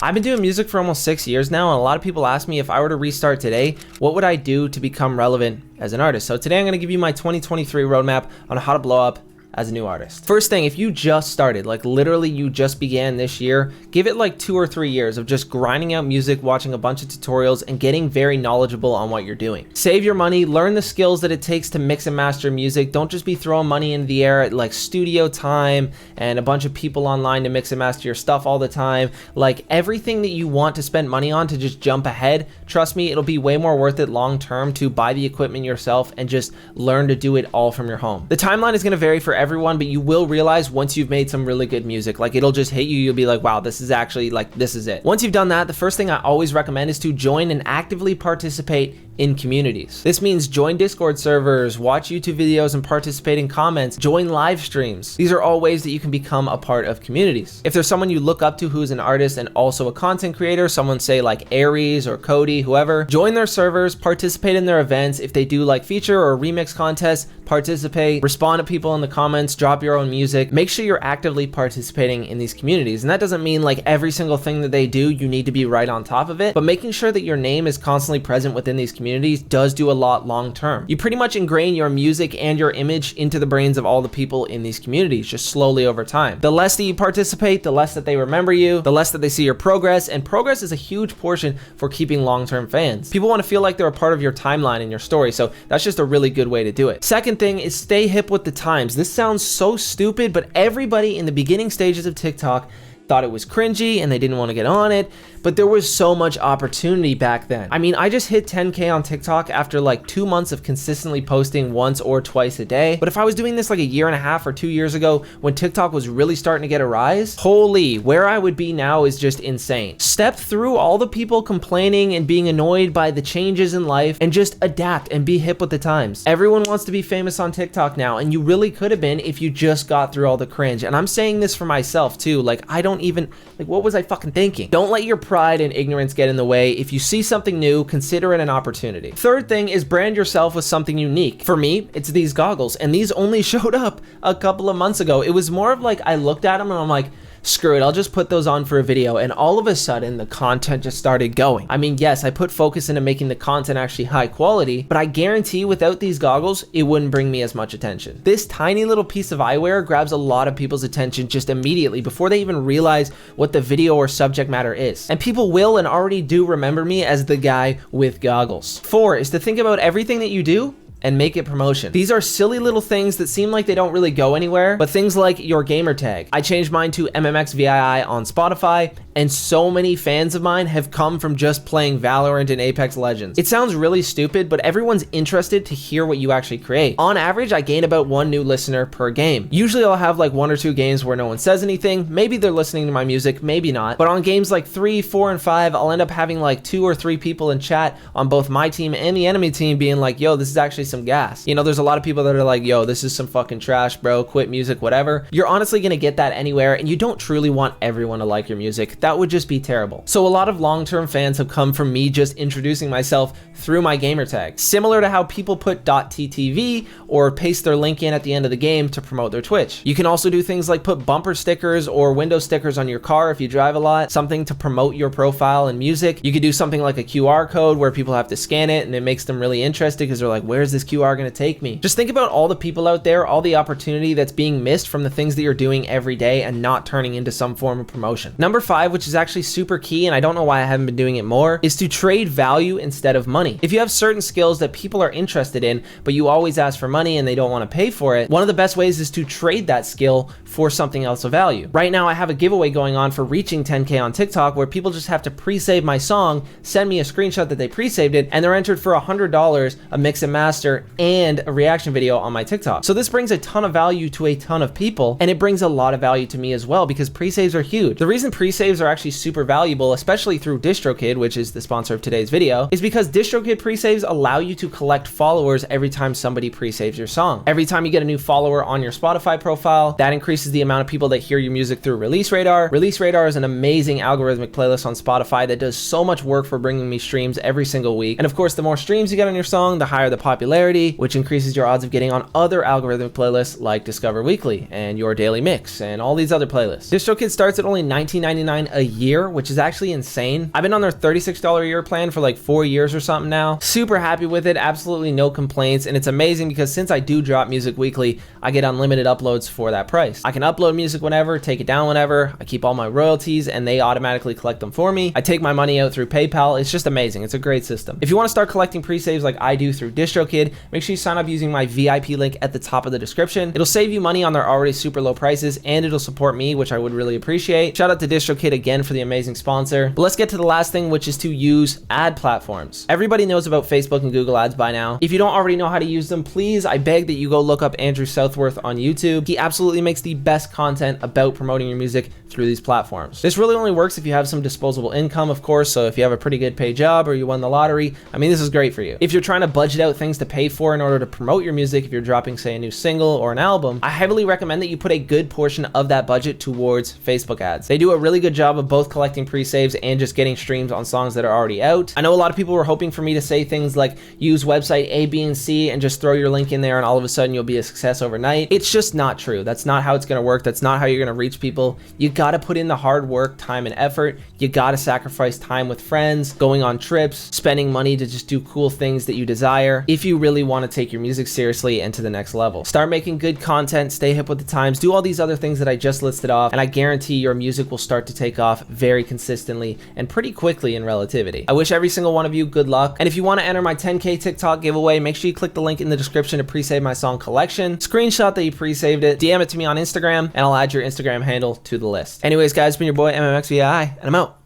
I've been doing music for almost 6 years now, and a lot of people ask me if I were to restart today, what would I do to become relevant as an artist? So today I'm going to give you my 2023 roadmap on how to blow up as a new artist. First thing, if you just started, like literally you just began this year, give it like 2 or 3 years of just grinding out music, watching a bunch of tutorials, and getting very knowledgeable on what you're doing. Save your money, learn the skills that it takes to mix and master music. Don't just be throwing money into the air at like studio time and a bunch of people online to mix and master your stuff all the time. Like everything that you want to spend money on to just jump ahead, trust me, it'll be way more worth it long term to buy the equipment yourself and just learn to do it all from your home. The timeline is going to vary for everyone, but you will realize once you've made some really good music, like it'll just hit you, you'll be like, wow, this is actually like, this is it. Once you've done that, the first thing I always recommend is to join and actively participate in communities. This means join Discord servers, watch YouTube videos and participate in comments, join live streams. These are all ways that you can become a part of communities. If there's someone you look up to who's an artist and also a content creator, someone say like Aries or Cody, whoever, join their servers, participate in their events. If they do like feature or remix contests, participate, respond to people in the comments, drop your own music. Make sure you're actively participating in these communities. And that doesn't mean like every single thing that they do, you need to be right on top of it, but making sure that your name is constantly present within these communities does do a lot long term. You pretty much ingrain your music and your image into the brains of all the people in these communities, just slowly over time. The less that you participate, the less that they remember you, the less that they see your progress, and progress is a huge portion for keeping long-term fans. People want to feel like they're a part of your timeline and your story, so that's just a really good way to do it. Second thing is stay hip with the times. This sounds so stupid, but everybody in the beginning stages of TikTok thought it was cringy and they didn't want to get on it, but there was so much opportunity back then. I mean, I just hit 10K on TikTok after like 2 months of consistently posting once or twice a day. But if I was doing this like a year and a half or 2 years ago when TikTok was really starting to get a rise, holy, where I would be now is just insane. Step through all the people complaining and being annoyed by the changes in life and just adapt and be hip with the times. Everyone wants to be famous on TikTok now, and you really could have been if you just got through all the cringe. And I'm saying this for myself too. Like, I don't even, like, what was I fucking thinking? Don't let your pride and ignorance get in the way. If you see something new, consider it an opportunity. Third thing is brand yourself with something unique. For me, it's these goggles, and these only showed up a couple of months ago. It was more of like, I looked at them and I'm like, screw it, I'll just put those on for a video, and all of a sudden the content just started going. I mean, yes, I put focus into making the content actually high quality, but I guarantee without these goggles, it wouldn't bring me as much attention. This tiny little piece of eyewear grabs a lot of people's attention just immediately before they even realize what the video or subject matter is. And people will and already do remember me as the guy with goggles. 4 is to think about everything that you do and make it promotion. These are silly little things that seem like they don't really go anywhere, but things like your gamer tag. I changed mine to MMXVII on Spotify, and so many fans of mine have come from just playing Valorant and Apex Legends. It sounds really stupid, but everyone's interested to hear what you actually create. On average, I gain about 1 new listener per game. Usually I'll have like 1 or 2 games where no one says anything. Maybe they're listening to my music, maybe not. But on games like 3, 4, and 5, I'll end up having like 2 or 3 people in chat on both my team and the enemy team being like, yo, this is actually some gas. You know, there's a lot of people that are like, yo, this is some fucking trash, bro, quit music, whatever. You're honestly gonna get that anywhere, and you don't truly want everyone to like your music. That would just be terrible. So a lot of long-term fans have come from me just introducing myself through my gamer tag. Similar to how people put .ttv or paste their link in at the end of the game to promote their Twitch. You can also do things like put bumper stickers or window stickers on your car if you drive a lot, something to promote your profile and music. You could do something like a QR code where people have to scan it and it makes them really interested because they're like, where's this QR going to take me? Just think about all the people out there, all the opportunity that's being missed from the things that you're doing every day and not turning into some form of promotion. Number 5, which is actually super key, and I don't know why I haven't been doing it more, is to trade value instead of money. If you have certain skills that people are interested in, but you always ask for money and they don't want to pay for it, one of the best ways is to trade that skill for something else of value. Right now, I have a giveaway going on for reaching 10K on TikTok where people just have to pre-save my song, send me a screenshot that they pre-saved it, and they're entered for $100, a mix and master, and a reaction video on my TikTok. So this brings a ton of value to a ton of people, and it brings a lot of value to me as well because pre-saves are huge. The reason pre-saves are actually super valuable, especially through DistroKid, which is the sponsor of today's video, is because DistroKid pre-saves allow you to collect followers every time somebody pre-saves your song. Every time you get a new follower on your Spotify profile, that increases the amount of people that hear your music through Release Radar. Release Radar is an amazing algorithmic playlist on Spotify that does so much work for bringing me streams every single week. And of course, the more streams you get on your song, the higher the popularity, which increases your odds of getting on other algorithmic playlists like Discover Weekly and Your Daily Mix and all these other playlists. DistroKid starts at only $19.99 $39 a year, which is actually insane. I've been on their $36 a year plan for like 4 years or something now. Super happy with it, absolutely no complaints, and it's amazing because since I do drop music weekly, I get unlimited uploads for that price. I can upload music whenever, take it down whenever, I keep all my royalties and they automatically collect them for me. I take my money out through PayPal. It's just amazing. It's a great system. If you want to start collecting pre-saves like I do through DistroKid, make sure you sign up using my VIP link at the top of the description. It'll save you money on their already super low prices and it'll support me, which I would really appreciate. Shout out to DistroKid again for the amazing sponsor. But let's get to the last thing, which is to use ad platforms. Everybody knows about Facebook and Google ads by now. If you don't already know how to use them, please, I beg that you go look up Andrew Southworth on YouTube. He absolutely makes the best content about promoting your music through these platforms. This really only works if you have some disposable income, of course, so if you have a pretty good paid job or you won the lottery, I mean, this is great for you. If you're trying to budget out things to pay for in order to promote your music, if you're dropping, say, a new single or an album, I heavily recommend that you put a good portion of that budget towards Facebook ads. They do a really good job of both collecting pre-saves and just getting streams on songs that are already out. I know a lot of people were hoping for me to say things like use website A, B, and C and just throw your link in there and all of a sudden you'll be a success overnight. It's just not true. That's not how it's going to work. That's not how you're going to reach people. You got to put in the hard work, time, and effort. You got to sacrifice time with friends, going on trips, spending money to just do cool things that you desire if you really want to take your music seriously and to the next level. Start making good content, stay hip with the times, do all these other things that I just listed off, and I guarantee your music will start to take off very consistently and pretty quickly in relativity. I wish every single one of you good luck, and if you want to enter my 10K TikTok giveaway, make sure you click the link in the description to pre-save my song Collection, screenshot that you pre-saved it, DM it to me on Instagram, and I'll add your Instagram handle to the list. Anyways, guys, it's been your boy MMXVII, and I'm out.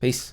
Peace.